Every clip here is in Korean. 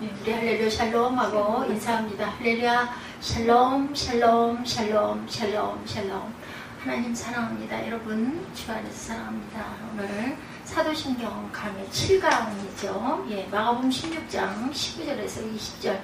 우리 할렐루야 샬롬 하고 인사합니다. 할렐루야 샬롬 샬롬 샬롬 샬롬 샬롬. 하나님 사랑합니다. 여러분 주 안에서 사랑합니다. 오늘 사도신경 강의 7강이죠. 마가복음 16장 19절에서 20절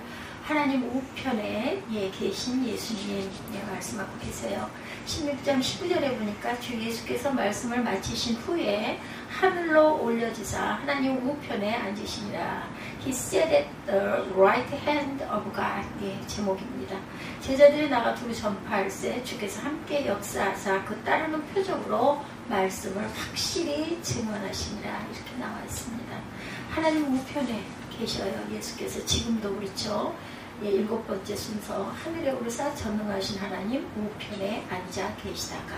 하나님 우편에 계신 예수님 말씀하고 계세요. 16장 19절에 보니까 주 예수께서 말씀을 마치신 후에 하늘로 올려지사 하나님 우편에 앉으시니라. He sat at the right hand of God. 제목입니다. 제자들이 나가 두루 전파할세 주께서 함께 역사하사 그 따르는 표적으로 말씀을 확실히 증언하시니라. 이렇게 나와 있습니다. 하나님 우편에 계셔요. 예수께서 지금도 그렇죠. 7번째 순서 하늘에 오르사 전능하신 하나님 우편에 앉아 계시다가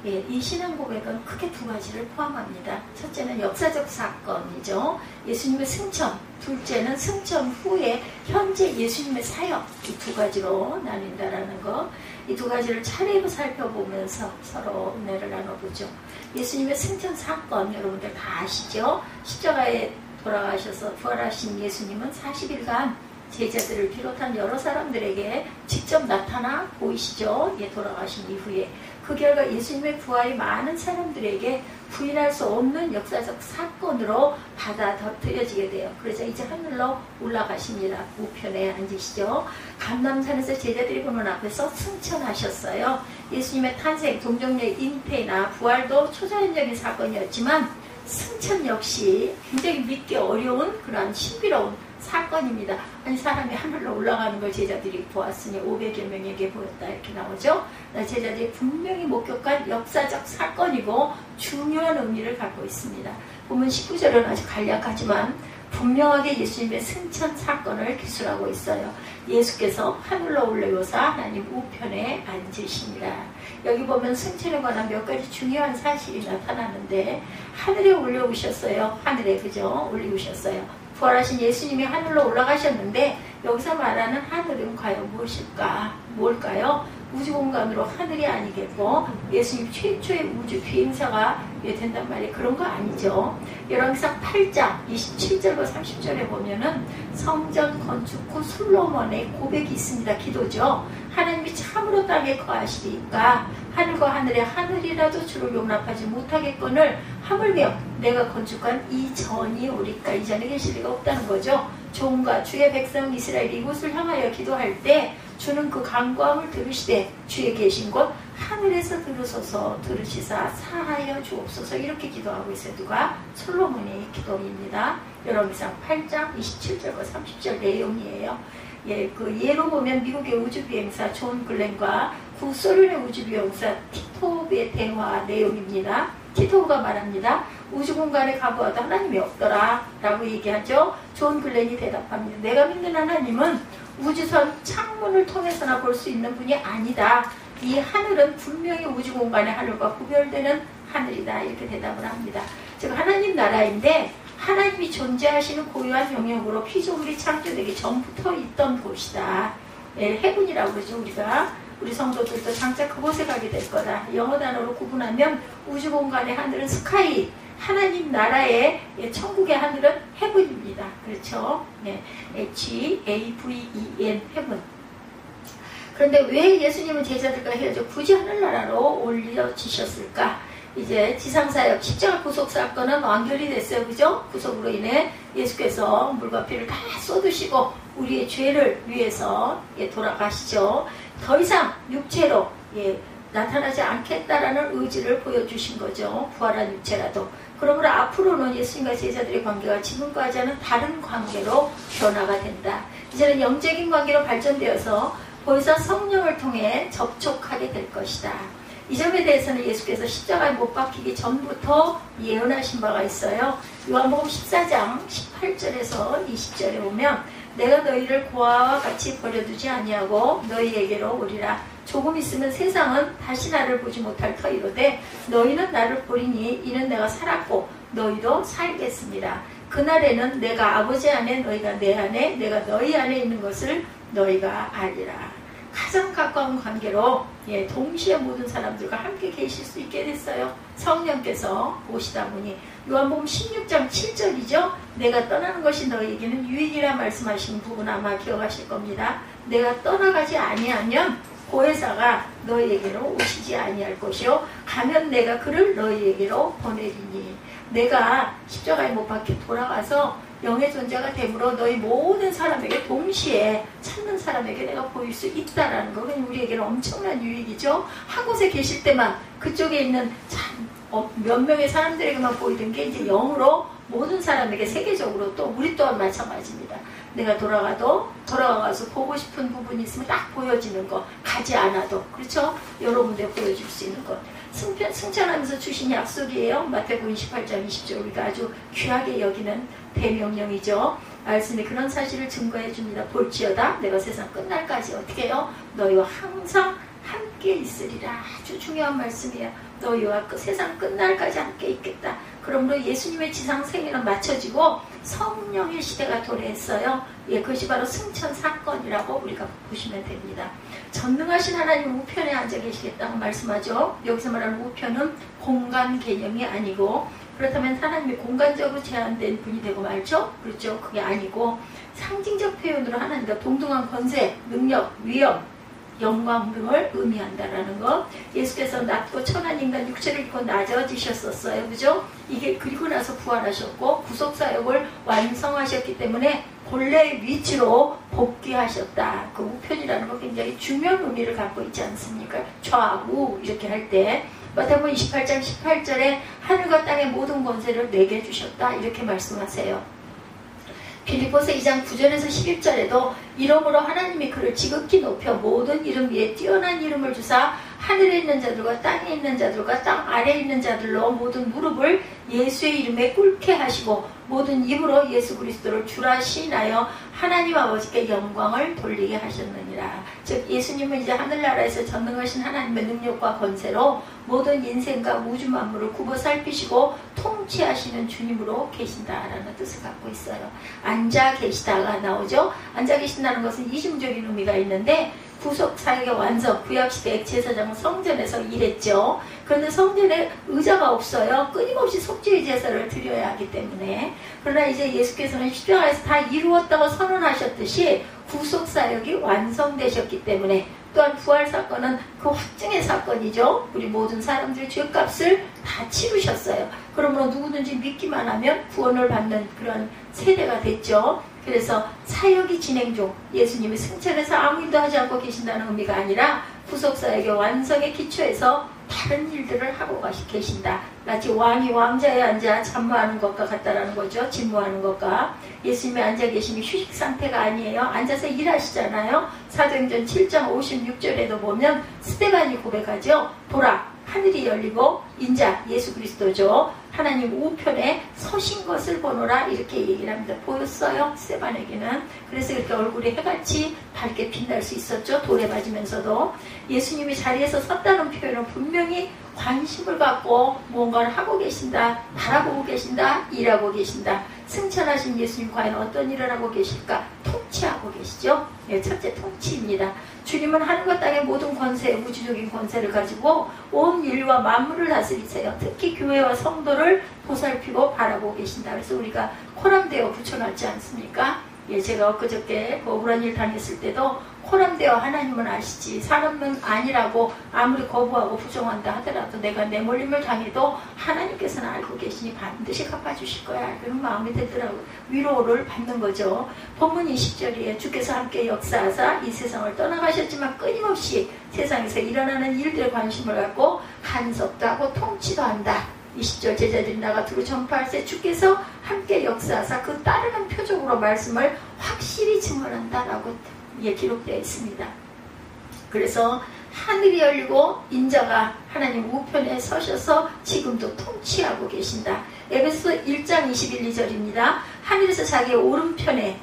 이 신앙 고백은 크게 두 가지를 포함합니다. 첫째는 역사적 사건이죠. 예수님의 승천. 둘째는 승천 후에 현재 예수님의 사역. 이 두 가지로 나뉜다라는 거. 이 두 가지를 차례로 살펴보면서 서로 은혜를 나눠보죠. 예수님의 승천 사건 여러분들 다 아시죠? 십자가에 돌아가셔서 부활하신 예수님은 40일간 제자들을 비롯한 여러 사람들에게 직접 나타나 보이시죠? 돌아가신 이후에. 그 결과 예수님의 부활이 많은 사람들에게 부인할 수 없는 역사적 사건으로 받아들여지게 돼요. 그래서 이제 하늘로 올라가십니다. 우편에 앉으시죠. 감람산에서 제자들이 보는 앞에서 승천하셨어요. 예수님의 탄생, 동정녀의 잉태나 부활도 초자연적인 사건이었지만 승천 역시 굉장히 믿기 어려운 그런 신비로운 사건입니다. 아니 사람이 하늘로 올라가는 걸 제자들이 보았으니 500여 명에게 보였다 이렇게 나오죠. 제자들이 분명히 목격한 역사적 사건이고 중요한 의미를 갖고 있습니다. 보면 19절은 아주 간략하지만 분명하게 예수님의 승천 사건을 기술하고 있어요. 예수께서 하늘로 올라오사 하나님 우편에 앉으시니라. 여기 보면 승천에 관한 몇 가지 중요한 사실이 나타나는데 하늘에 올려오셨어요. 하늘에 그죠? 올리우셨어요. 부활하신 예수님이 하늘로 올라가셨는데 여기서 말하는 하늘은 과연 무엇일까? 뭘까요? 우주공간으로 하늘이 아니겠고 예수님 최초의 우주 비행사가 된단 말이에요. 그런 거 아니죠. 열왕기상 8장 27절과 30절에 보면은 성전 건축 후 솔로몬의 고백이 있습니다. 기도죠. 하나님이 참으로 땅에 거하시리까 하늘과 하늘에 하늘이라도 주를 용납하지 못하겠거늘 하물며 내가 건축한 이 전이 오리까. 이 전에 계실 리가 없다는 거죠. 종과 주의 백성 이스라엘이 이곳을 향하여 기도할 때 주는 그 간구함을 들으시되 주의 계신 곳 하늘에서 들으소서 들으시사 사하여 주옵소서. 이렇게 기도하고 있어요. 누가? 솔로몬의 기도입니다. 열왕기상 8장 27절과 30절 내용이에요. 그 예로 보면 미국의 우주비행사 존 글렌과 구소련의 우주비행사 티토브의 대화 내용입니다. 티토브가 말합니다. 우주공간에 가보아도 하나님이 없더라 라고 얘기하죠. 존 글렌이 대답합니다. 내가 믿는 하나님은 우주선 창문을 통해서나 볼 수 있는 분이 아니다. 이 하늘은 분명히 우주공간의 하늘과 구별되는 하늘이다. 이렇게 대답을 합니다. 즉 하나님 나라인데 하나님이 존재하시는 고유한 영역으로 피조물이 창조되기 전부터 있던 곳이다. 해븐이라고 그러죠. 우리 성도들도 장차 그곳에 가게 될 거다. 영어 단어로 구분하면 우주공간의 하늘은 스카이, 하나님 나라의 천국의 하늘은 해븐입니다. 그렇죠? H-A-V-E-N, 해븐. 그런데 왜 예수님은 제자들과 헤어져 굳이 하늘나라로 올려지셨을까? 이제 지상사역, 십자가 구속 사건은 완결이 됐어요. 그죠? 구속으로 인해 예수께서 물과 피를 다 쏟으시고 우리의 죄를 위해서 돌아가시죠. 더 이상 육체로 나타나지 않겠다라는 의지를 보여주신 거죠. 부활한 육체라도. 그러므로 앞으로는 예수님과 제자들의 관계가 지금까지는 다른 관계로 변화가 된다. 이제는 영적인 관계로 발전되어서 더 이상 성령을 통해 접촉하게 될 것이다. 이 점에 대해서는 예수께서 십자가에 못 박히기 전부터 예언하신 바가 있어요. 요한복음 14장 18절에서 20절에 보면 내가 너희를 고아와 같이 버려두지 아니하고 너희에게로 오리라. 조금 있으면 세상은 다시 나를 보지 못할 터이로되 너희는 나를 보리니 이는 내가 살았고 너희도 살겠습니다. 그날에는 내가 아버지 안에 너희가 내 안에 내가 너희 안에 있는 것을 너희가 알리라. 가장 가까운 관계로 동시에 모든 사람들과 함께 계실 수 있게 됐어요. 성령께서 오시다 보니 요한복음 16장 7절이죠. 내가 떠나는 것이 너희에게는 유익이라 말씀하신 부분 아마 기억하실 겁니다. 내가 떠나가지 아니하면 보혜사가 너희에게로 오시지 아니할 것이요 가면 내가 그를 너희에게로 보내리니 내가 십자가에 못 박혀 돌아가서 영의 존재가 되므로 너희 모든 사람에게 동시에 찾는 사람에게 내가 보일 수 있다라는 것은 우리에게는 엄청난 유익이죠. 한 곳에 계실 때만 그쪽에 있는 몇 명의 사람들에게만 보이던 게 이제 영으로 모든 사람에게 세계적으로 또 우리 또한 마찬가지입니다. 내가 돌아가서 보고 싶은 부분이 있으면 딱 보여지는 것, 가지 않아도 그렇죠? 여러분들 보여줄 수 있는 것. 승천하면서 주신 약속이에요. 마태복음 28장 20절 우리가 아주 귀하게 여기는 대명령이죠. 말씀이 그런 사실을 증거해 줍니다. 볼지어다 내가 세상 끝날까지 어떻게 해요? 너희와 항상 함께 있으리라. 아주 중요한 말씀이에요. 너희와 세상 끝날까지 함께 있겠다. 그러므로 예수님의 지상 생애는 마쳐지고 성령의 시대가 도래했어요. 그것이 바로 승천 사건이라고 우리가 보시면 됩니다. 전능하신 하나님 우편에 앉아 계시겠다고 말씀하죠. 여기서 말하는 우편은 공간 개념이 아니고 그렇다면 하나님이 공간적으로 제한된 분이 되고 말죠. 그렇죠. 그게 아니고 상징적 표현으로 하나님과 동등한 권세, 능력, 위엄, 영광 등을 의미한다라는 것. 예수께서 낮고 천한 인간 육체를 입고 낮아지셨었어요. 그죠? 이게 그리고 나서 부활하셨고 구속사역을 완성하셨기 때문에 본래의 위치로 복귀하셨다. 그 우편이라는 거 굉장히 중요한 의미를 갖고 있지 않습니까? 좌우 이렇게 할 때 마태복음 28장 18절에 하늘과 땅의 모든 권세를 내게 주셨다. 이렇게 말씀하세요. 빌립보서 2장 9절에서 11절에도 이러므로 하나님이 그를 지극히 높여 모든 이름 위에 뛰어난 이름을 주사 하늘에 있는 자들과 땅에 있는 자들과 땅 아래에 있는 자들로 모든 무릎을 예수의 이름에 꿇게 하시고 모든 입으로 예수 그리스도를 주라 시인하여 하나님 아버지께 영광을 돌리게 하셨느니라. 즉 예수님은 이제 하늘나라에서 전능하신 하나님의 능력과 권세로 모든 인생과 우주 만물을 굽어 살피시고 통치하시는 주님으로 계신다라는 뜻을 갖고 있어요. 앉아 계시다가 나오죠. 앉아 계신다는 것은 이중적인 의미가 있는데 구속 사역의 완성, 구약시대 제사장은 성전에서 일했죠. 그런데 성전에 의자가 없어요. 끊임없이 속죄의 제사를 드려야 하기 때문에. 그러나 이제 예수께서는 십자가에서 다 이루었다고 선언하셨듯이 구속 사역이 완성되셨기 때문에 또한 부활 사건은 그 확증의 사건이죠. 우리 모든 사람들의 죄값을 다 치르셨어요. 그러므로 누구든지 믿기만 하면 구원을 받는 그런 세대가 됐죠. 그래서 사역이 진행 중 예수님이 승천해서 아무 일도 하지 않고 계신다는 의미가 아니라 구속사역의 완성의 기초에서 다른 일들을 하고 계신다. 마치 왕이 왕자에 앉아 잠무하는 것과 같다라는 거죠. 진무하는 것과. 예수님이 앉아 계심이 휴식 상태가 아니에요. 앉아서 일하시잖아요. 사도행전 7장 56절에도 보면 스데반이 고백하죠. 보라 하늘이 열리고 인자 예수 그리스도죠. 하나님 우편에 서신 것을 보노라 이렇게 얘기를 합니다. 보였어요. 스데반에게는. 그래서 이렇게 얼굴이 해같이 밝게 빛날 수 있었죠. 돌에 맞으면서도. 예수님이 자리에서 섰다는 표현은 분명히 관심을 갖고 뭔가를 하고 계신다. 바라보고 계신다. 일하고 계신다. 승천하신 예수님 과연 어떤 일을 하고 계실까? 통치하고 계시죠. 첫째 통치입니다. 주님은 하늘과 땅의 모든 권세, 우주적인 권세를 가지고 온 인류와 만물을 다스리세요. 특히 교회와 성도를 보살피고 바라보고 계신다. 그래서 우리가 코람되어 붙여놨지 않습니까? 제가 엊그저께 억울한 일 당했을 때도 코람되어 하나님은 아시지 사람은 아니라고 아무리 거부하고 부정한다 하더라도 내가 내몰림을 당해도 하나님께서는 알고 계시니 반드시 갚아주실 거야. 그런 마음이 들더라고요. 위로를 받는 거죠. 본문 20절이에요. 주께서 함께 역사하사 이 세상을 떠나가셨지만 끊임없이 세상에서 일어나는 일들에 관심을 갖고 간섭도 하고 통치도 한다. 20절 제자들이 나가두고 전파할세 주께서 함께 역사하사 그 따르는 표적으로 말씀을 확실히 증언한다라고 기록되어 있습니다. 그래서 하늘이 열리고 인자가 하나님 우편에 서셔서 지금도 통치하고 계신다. 에베소 1장 21, 2절입니다. 하늘에서 자기의 오른편에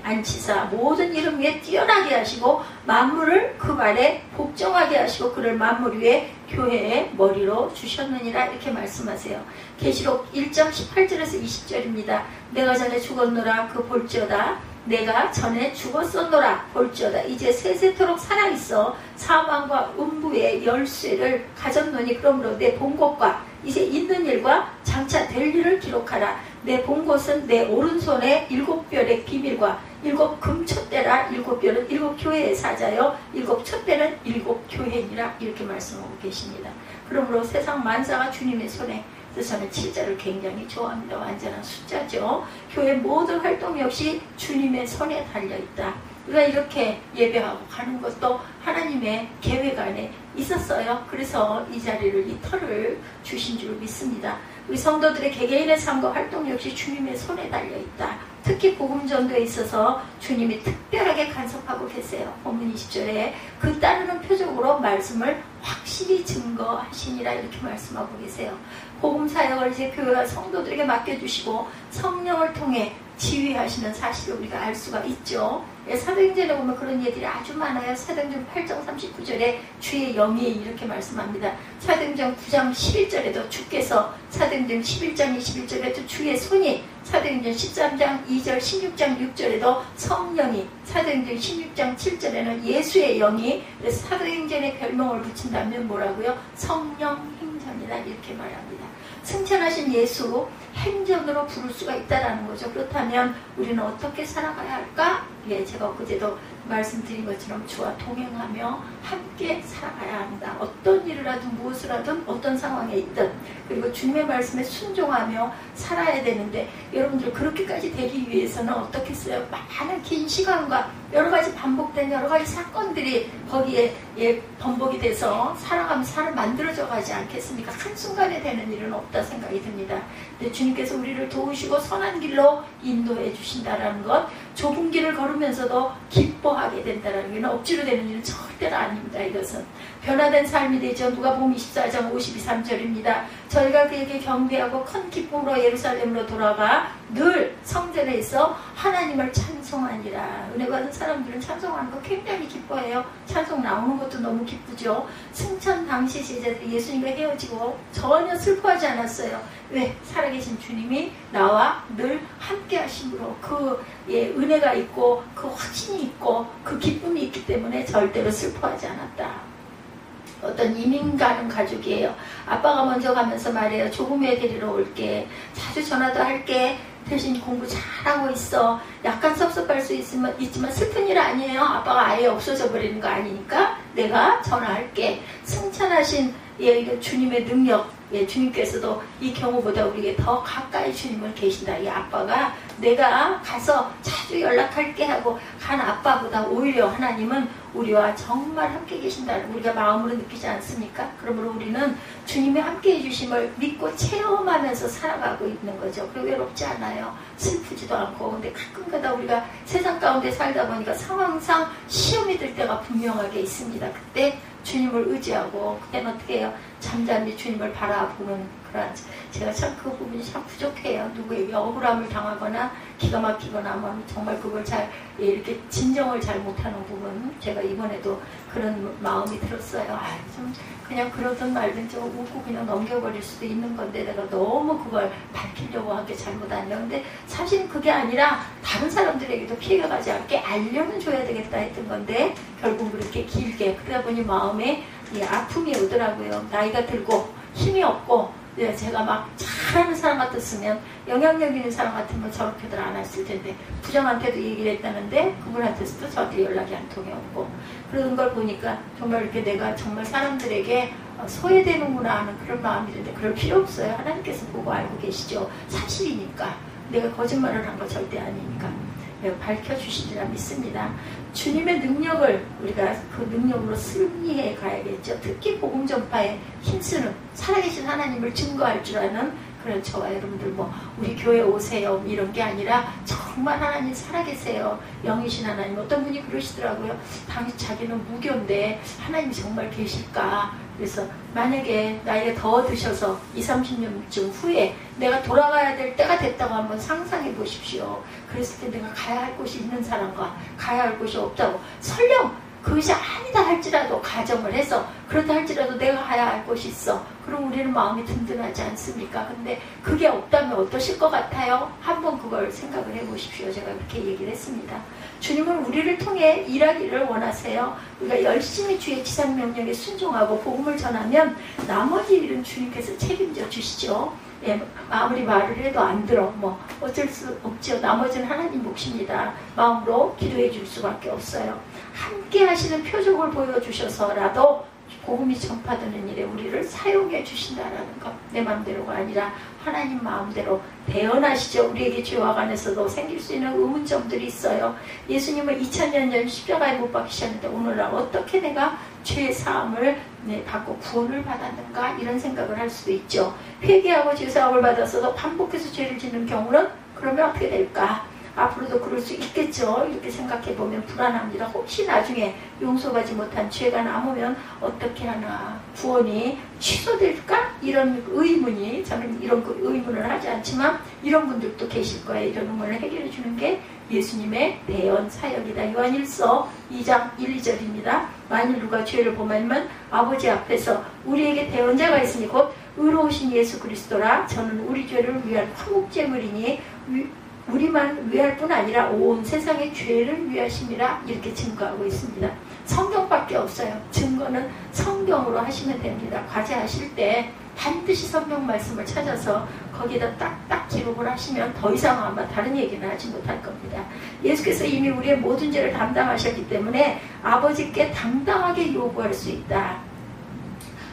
앉히사 모든 이름 위에 뛰어나게 하시고 만물을 그 발에 복종하게 하시고 그를 만물 위에 교회의 머리로 주셨느니라 이렇게 말씀하세요. 계시록 1장 18절에서 20절입니다. 내가 전에 죽었노라 그 볼지어다 내가 전에 죽었었노라. 볼지어다 이제 세세토록 살아있어 사망과 음부의 열쇠를 가졌노니 그러므로 내 본 것과 이제 있는 일과 장차 될 일을 기록하라. 내 본 것은 내 오른손에 7별의 비밀과 7 금촛대라. 7별은 7 교회의 사자요 7 촛대는 7 교회니라. 이렇게 말씀하고 계십니다. 그러므로 세상 만사가 주님의 손에, 그래서 저는 7자를 굉장히 좋아합니다. 완전한 숫자죠. 교회 모든 활동 역시 주님의 손에 달려있다. 우리가 이렇게 예배하고 가는 것도 하나님의 계획 안에 있었어요. 그래서 이 자리를, 이 터를 주신 줄 믿습니다. 우리 성도들의 개개인의 삶과 활동 역시 주님의 손에 달려있다. 특히 복음전도에 있어서 주님이 특별하게 간섭하고 계세요. 본문 20절에 그 따르는 표적으로 말씀을 확실히 증거하시니라. 이렇게 말씀하고 계세요. 복음 사역을 이제 교회와 성도들에게 맡겨주시고 성령을 통해 지휘하시는 사실을 우리가 알 수가 있죠. 사도행전에 보면 그런 예들이 아주 많아요. 사도행전 8장 39절에 주의 영이 이렇게 말씀합니다. 사도행전 9장 11절에도 주께서, 사도행전 11장 21절에도 주의 손이, 사도행전 13장 2절 16장 6절에도 성령이, 사도행전 16장 7절에는 예수의 영이. 그래서 사도행전에 별명을 붙인다면 뭐라고요? 성령 행전이다. 이렇게 말합니다. 승천하신 예수 행전으로 부를 수가 있다라는 거죠. 그렇다면 우리는 어떻게 살아가야 할까? 예, 제가 그제도 말씀드린 것처럼 주와 동행하며 함께 살아가야 합니다. 어떤 일을 하든 무엇을 하든 어떤 상황에 있든, 그리고 주님의 말씀에 순종하며 살아야 되는데, 여러분들 그렇게까지 되기 위해서는 어떻게 했어요? 많은 긴 시간과 여러 가지 반복된 여러 가지 사건들이 거기에 번복이 돼서 살아가면서 사람 만들어져 가지 않겠습니까? 한순간에 되는 일은 없다 생각이 듭니다. 근데 주님께서 우리를 도우시고 선한 길로 인도해 주신다라는 것, 좁은 길을 걸으면서도 기뻐하게 된다는 게 억지로 되는 일은 절대로 아닙니다. 이것은 변화된 삶이 되죠. 누가복음 24장 52~53절입니다. 저희가 그에게 경배하고 큰 기쁨으로 예루살렘으로 돌아가 늘 성전에 있어 하나님을 찬송하니라. 은혜 받은 사람들은 찬송하는 거 굉장히 기뻐해요. 찬송 나오는 것도 너무 기쁘죠. 승천 당시 제자들이 예수님과 헤어지고 전혀 슬퍼하지 않았어요. 왜? 살아계신 주님이 나와 늘 함께 하심으로 그 은혜가 있고 그 확신이 있고 그 기쁨이 있기 때문에 절대로 슬퍼하지 않았다. 어떤 이민 가는 가족이에요. 아빠가 먼저 가면서 말해요. 조금 후에 데리러 올게. 자주 전화도 할게. 대신 공부 잘하고 있어. 약간 섭섭할 수 있지만 슬픈 일 아니에요. 아빠가 아예 없어져 버리는 거 아니니까 내가 전화할게. 승천하신 주님의 능력, 주님께서도 이 경우보다 우리에게 더 가까이 주님을 계신다. 이 아빠가 내가 가서 자주 연락할게 하고 간 아빠보다 오히려 하나님은 우리와 정말 함께 계신다는 우리가 마음으로 느끼지 않습니까? 그러므로 우리는 주님의 함께 해주심을 믿고 체험하면서 살아가고 있는 거죠. 그리고 외롭지 않아요. 슬프지도 않고. 근데 가끔가다 우리가 세상 가운데 살다 보니까 상황상 시험이 들 때가 분명하게 있습니다. 그때 주님을 의지하고, 그때는 어떻게 해요? 잠잠히 주님을 바라보는 그런, 제가 참 그 부분이 참 부족해요. 누구에게 억울함을 당하거나 기가 막히거나 하면 정말 그걸 이렇게 진정을 잘 못하는 부분, 제가 이번에도 그런 마음이 들었어요. 좀 그냥 그러든 말든 좀 웃고 그냥 넘겨버릴 수도 있는 건데 내가 너무 그걸 밝히려고 한 게 잘못 아니야. 근데 사실은 그게 아니라 다른 사람들에게도 피해가 가지 않게 알려는 줘야 되겠다 했던 건데 결국 그렇게 길게 그러다 보니 마음에 아픔이 오더라고요. 나이가 들고 힘이 없고 제가 막 잘하는 사람 같았으면, 영향력 있는 사람 같으면 저렇게들 안 했을 텐데 부장한테도 얘기를 했다는데 그분한테서도 저한테 연락이 한 통이 없고, 그런 걸 보니까 정말 이렇게 내가 정말 사람들에게 소외되는구나 하는 그런 마음이 드는데 그럴 필요 없어요. 하나님께서 보고 알고 계시죠. 사실이니까. 내가 거짓말을 한 거 절대 아니니까 밝혀주시리라 믿습니다. 주님의 능력을 우리가 그 능력으로 승리해 가야겠죠. 특히 복음 전파에 힘쓰는 살아계신 하나님을 증거할 줄 아는 그런 저와 여러분들 우리 교회 오세요 이런 게 아니라 정말 하나님 살아계세요. 영이신 하나님. 어떤 분이 그러시더라고요. 자기는 무교인데 하나님이 정말 계실까? 그래서 만약에 나이가 더 드셔서 20~30년쯤 후에 내가 돌아가야 될 때가 됐다고 한번 상상해 보십시오. 그랬을 때 내가 가야 할 곳이 있는 사람과 가야 할 곳이 없다고. 설령 그것이 아니다 할지라도 가정을 해서 그렇다 할지라도 내가 가야 할 곳이 있어. 그럼 우리는 마음이 든든하지 않습니까? 근데 그게 없다면 어떠실 것 같아요? 한번 그걸 생각을 해보십시오. 제가 그렇게 얘기를 했습니다. 주님은 우리를 통해 일하기를 원하세요. 우리가 열심히 주의 지상명령에 순종하고 복음을 전하면 나머지 일은 주님께서 책임져 주시죠. 예, 아무리 말을 해도 안 들어 뭐 어쩔 수 없죠. 나머지는 하나님 몫입니다. 마음으로 기도해 줄 수밖에 없어요. 함께 하시는 표적을 보여주셔서라도 복음이 전파되는 일에 우리를 사용해 주신다라는 것. 내 마음대로가 아니라 하나님 마음대로 대언하시죠. 우리에게 죄와 관해서도 생길 수 있는 의문점들이 있어요. 예수님은 2000년 전 십자가에 못 박히셨는데 오늘날 어떻게 내가 죄 사함을 받고 구원을 받았는가 이런 생각을 할 수도 있죠. 회개하고 죄 사함을 받았어도 반복해서 죄를 짓는 경우는 그러면 어떻게 될까? 앞으로도 그럴 수 있겠죠. 이렇게 생각해보면 불안합니다. 혹시 나중에 용서받지 못한 죄가 남으면 어떻게 하나, 구원이 취소될까? 이런 의문이, 저는 이런 의문을 하지 않지만 이런 분들도 계실 거예요. 이런 의문을 해결해 주는 게 예수님의 대언 사역이다. 요한일서 2장 1, 2절입니다. 만일 누가 죄를 범하면 아버지 앞에서 우리에게 대언자가 있으니 곧 의로우신 예수 그리스도라. 저는 우리 죄를 위한 화목제물이니 우리만 위할 뿐 아니라 온 세상의 죄를 위하심이라. 이렇게 증거하고 있습니다. 성경밖에 없어요. 증거는 성경으로 하시면 됩니다. 과제하실 때 반드시 성경 말씀을 찾아서 거기다 딱딱 기록을 하시면 더 이상 아마 다른 얘기는 하지 못할 겁니다. 예수께서 이미 우리의 모든 죄를 담당하셨기 때문에 아버지께 당당하게 요구할 수 있다.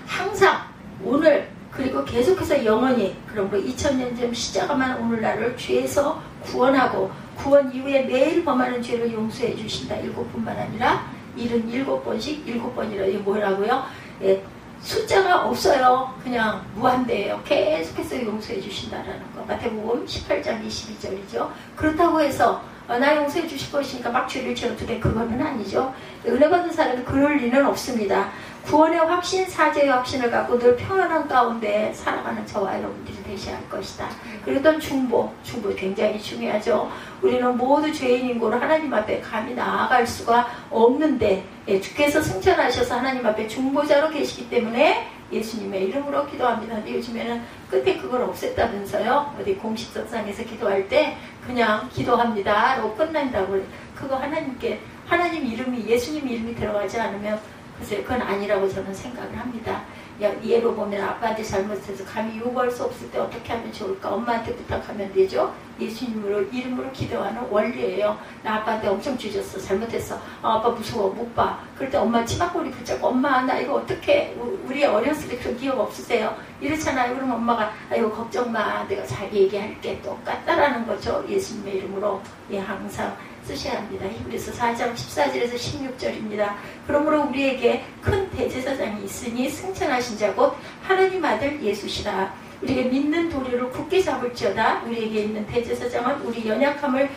항상 오늘 그리고 계속해서 영원히, 그러므로 2000년 전 십자가만 오늘날을 죄에서 구원하고 구원 이후에 매일 범하는 죄를 용서해 주신다. 7번만 아니라 77번씩 7번이라. 이게 뭐라고요? 예, 숫자가 없어요. 그냥 무한대예요. 계속해서 용서해 주신다라는 거. 마태복음 18장 22절이죠. 그렇다고 해서 나 용서해 주실 것이니까 막 죄를 지어도 돼. 그거는 아니죠. 은혜 받은 사람은 그럴 리는 없습니다. 구원의 확신, 사죄의 확신을 갖고 늘 평안한 가운데 살아가는 저와 여러분들이 되셔야 할 것이다. 그리고 또 중보 굉장히 중요하죠. 우리는 모두 죄인인 고로 하나님 앞에 감히 나아갈 수가 없는데 주께서 승천하셔서 하나님 앞에 중보자로 계시기 때문에 예수님의 이름으로 기도합니다. 근데 요즘에는 끝에 그걸 없앴다면서요. 어디 공식석상에서 기도할 때 그냥 기도합니다로 끝난다고. 그거 하나님 이름이, 예수님 이름이 들어가지 않으면 글쎄요, 그건 아니라고 저는 생각을 합니다. 예로 보면 아빠한테 잘못해서 감히 요구할 수 없을 때 어떻게 하면 좋을까? 엄마한테 부탁하면 되죠. 예수님으로 이름으로 기도하는 원리예요. 나 아빠한테 엄청 쥐졌어. 잘못했어. 아빠 무서워. 못 봐. 그럴 때 엄마 치마꼬리 붙잡고 엄마 나 이거 어떻게, 우리 어렸을 때 그런 기억 없으세요? 이렇잖아요. 그럼 엄마가 이거 걱정 마. 내가 잘 얘기할게. 똑같다라는 거죠. 예수님의 이름으로 항상 쓰셔야 합니다. 히브리서 4장 14절에서 16절입니다. 그러므로 우리에게 큰 대제사장이 있으니 승천하신 자 곧 하나님 아들 예수시라. 우리에게 믿는 도리를 굳게 잡을지어다. 우리에게 있는 대제사장은 우리 연약함을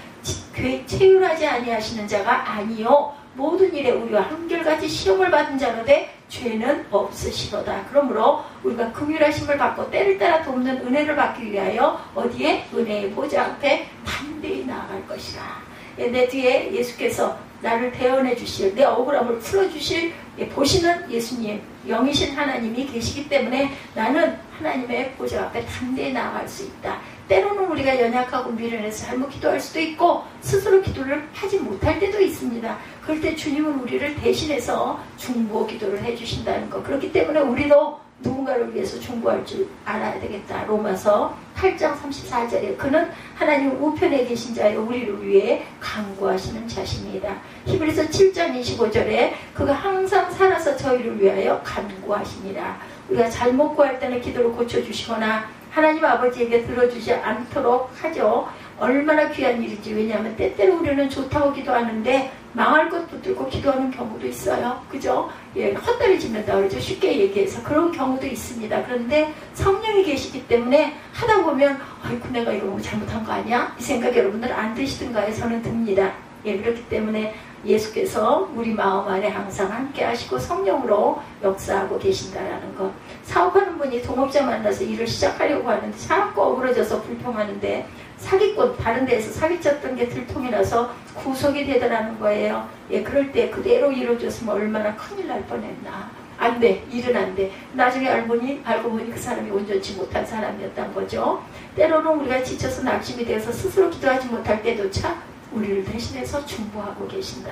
체휼하지 아니하시는 자가 아니요 모든 일에 우리와 한결같이 시험을 받은 자로되 죄는 없으시로다. 그러므로 우리가 긍휼하심을 받고 때를 따라 돕는 은혜를 받기 위하여 어디에? 은혜의 보좌 앞에 담대히 나아갈 것이라. 내 뒤에 예수께서 나를 대언해 주실, 내 억울함을 풀어주실 보시는 예수님, 영이신 하나님이 계시기 때문에 나는 하나님의 보좌 앞에 담대히 나아갈 수 있다. 때로는 우리가 연약하고 미련해서 잘못 기도할 수도 있고 스스로 기도를 하지 못할 때도 있습니다. 그럴 때 주님은 우리를 대신해서 중보 기도를 해주신다는 것. 그렇기 때문에 우리도 누군가를 위해서 중보할 줄 알아야 되겠다. 로마서 8장 34절에 그는 하나님 우편에 계신 자여 우리를 위해 간구하시는 자십니다. 히브리서 7장 25절에 그가 항상 살아서 저희를 위하여 간구하시니라. 우리가 잘못 구할 때는 기도를 고쳐주시거나 하나님 아버지에게 들어주지 않도록 하죠. 얼마나 귀한 일인지. 왜냐하면 때때로 우리는 좋다고 기도하는데 망할 것 붙들고 기도하는 경우도 있어요. 그죠? 헛다리 짚는다 그러죠. 쉽게 얘기해서 그런 경우도 있습니다. 그런데 성령이 계시기 때문에 하다 보면 아이고 내가 이거 잘못한 거 아니야? 이 생각 여러분들 안 드시든가요? 저는 듭니다. 그렇기 때문에 예수께서 우리 마음 안에 항상 함께 하시고 성령으로 역사하고 계신다라는 것. 사업하는 분이 동업자 만나서 일을 시작하려고 하는데 자꾸 어그러져서 불평하는데 사기꾼, 다른 데에서 사기쳤던 게 들통이라서 구속이 되더라는 거예요. 예, 그럴 때 그대로 이루어졌으면 얼마나 큰일 날 뻔했나. 안 돼, 일은 안 돼. 나중에 알고 보니 그 사람이 온전치 못한 사람이었던 거죠. 때로는 우리가 지쳐서 낙심이 되어서 스스로 기도하지 못할 때조차 우리를 대신해서 중보하고 계신다.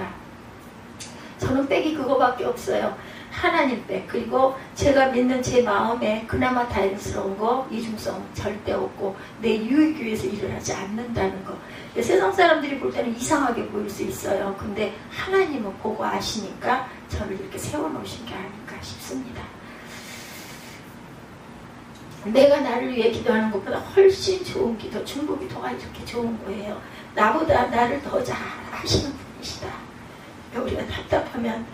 저는 백이 그거밖에 없어요. 하나님 백, 그리고 제가 믿는 제 마음에 그나마 다행스러운 거, 이중성 절대 없고 내 유익 위해서 일을 하지 않는다는 거. 세상 사람들이 볼 때는 이상하게 보일 수 있어요. 근데 하나님은 보고 아시니까 저를 이렇게 세워놓으신 게 아닌가 싶습니다. 내가 나를 위해 기도하는 것보다 훨씬 좋은 기도, 중보 기도가 이렇게 좋은 거예요. 나보다 나를 더 잘 아시는 분이시다. 우리가 답답하면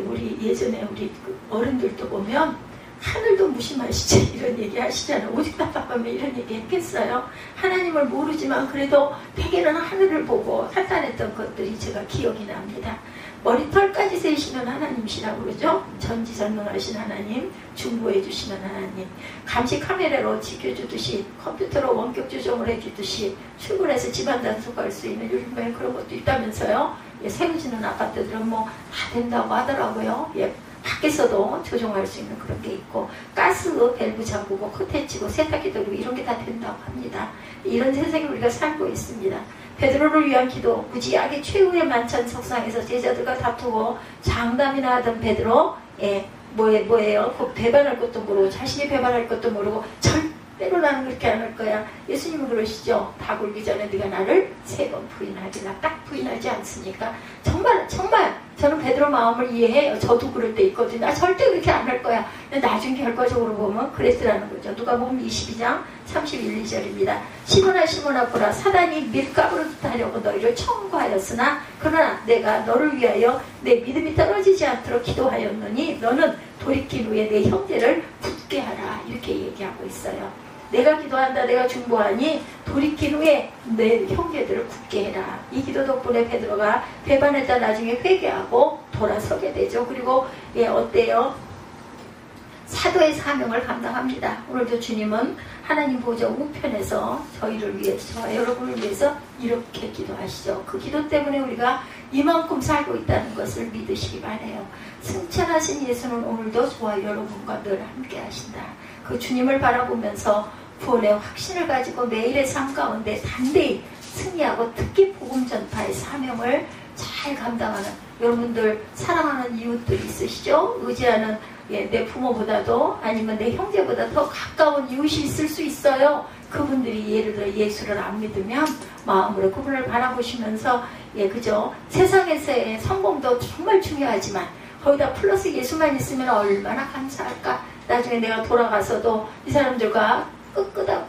우리 예전에 우리 어른들도 보면 하늘도 무심하시지 이런 얘기 하시잖아요. 오직 답답하면 이런 얘기 했겠어요. 하나님을 모르지만 그래도 대개는 하늘을 보고 판단했던 것들이 제가 기억이 납니다. 머리털까지 세시는 하나님이시라고 그러죠. 전지전능하신 하나님, 중보해 주시는 하나님, 감시 카메라로 지켜주듯이, 컴퓨터로 원격 조정을 해주듯이, 출근해서 집안 단속할 수 있는 요즘에 그런 것도 있다면서요. 예, 세워지는 아파트들은 뭐 다 된다고 하더라고요. 예, 밖에서도 조정할 수 있는 그런 게 있고, 가스 밸브 잠그고 코테 치고 세탁기 돌리고 이런 게 다 된다고 합니다. 이런 세상에 우리가 살고 있습니다. 베드로를 위한 기도, 무지하게 최후의 만찬 석상에서 제자들과 다투고 장담이나 하던 베드로, 예, 뭐예요? 그 배반할 것도 모르고 자신이 배반할 것도 모르고 절대로 나는 그렇게 안 할 거야. 예수님은 그러시죠. 다 굴기 전에 네가 나를 3번 부인하기나 딱 부인하지 않습니까? 정말 저는 베드로 마음을 이해해요. 저도 그럴 때 있거든요. 나 절대 그렇게 안 할 거야. 근데 나중에 결과적으로 보면 그랬더라는 거죠. 누가복음 22장 31, 2절입니다. 시몬아 보라, 사단이 밀가루를 하려고 너희를 청구하였으나 그러나 내가 너를 위하여 내 믿음이 떨어지지 않도록 기도하였느니 너는 돌이킨 후에 내 형제를 굳게 하라. 이렇게 얘기하고 있어요. 내가 기도한다, 내가 중보하니 돌이킨 후에 내 형제들을 굳게 해라. 이 기도 덕분에 베드로가 배반했다 나중에 회개하고 돌아서게 되죠. 그리고 예, 어때요? 사도의 사명을 감당합니다. 오늘도 주님은 하나님 보좌 우편에서 저희를 위해서, 저와 여러분을 위해서 이렇게 기도하시죠. 그 기도 때문에 우리가 이만큼 살고 있다는 것을 믿으시기 바라요. 승천하신 예수는 오늘도 저와 여러분과 늘 함께 하신다. 그 주님을 바라보면서 구원의 확신을 가지고 매일의 삶 가운데 단대히 승리하고 특히 복음 전파의 사명을 잘 감당하는 여러분들, 사랑하는 이웃들 있으시죠? 의지하는, 예, 내 부모보다도 아니면 내 형제보다 더 가까운 이웃이 있을 수 있어요. 그분들이 예를 들어 예수를 안 믿으면 마음으로 그분을 바라보시면서, 예, 그죠? 세상에서의 성공도 정말 중요하지만 거기다 플러스 예수만 있으면 얼마나 감사할까. 나중에 내가 돌아가서도 이 사람들과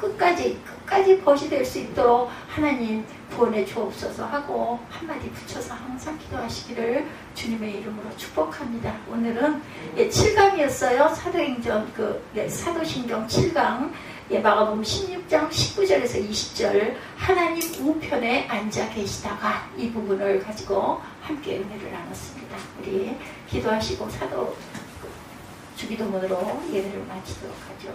끝까지 벗이 될 수 있도록 하나님 구원해 주옵소서 하고 한마디 붙여서 항상 기도하시기를 주님의 이름으로 축복합니다. 오늘은 7강이었어요. 사도신경 7강, 마가복음 16장 19절에서 20절, 하나님 우편에 앉아 계시다가 이 부분을 가지고 함께 은혜를 나눴습니다. 우리 기도하시고 사도 주기도문으로 예배를 마치도록 하죠.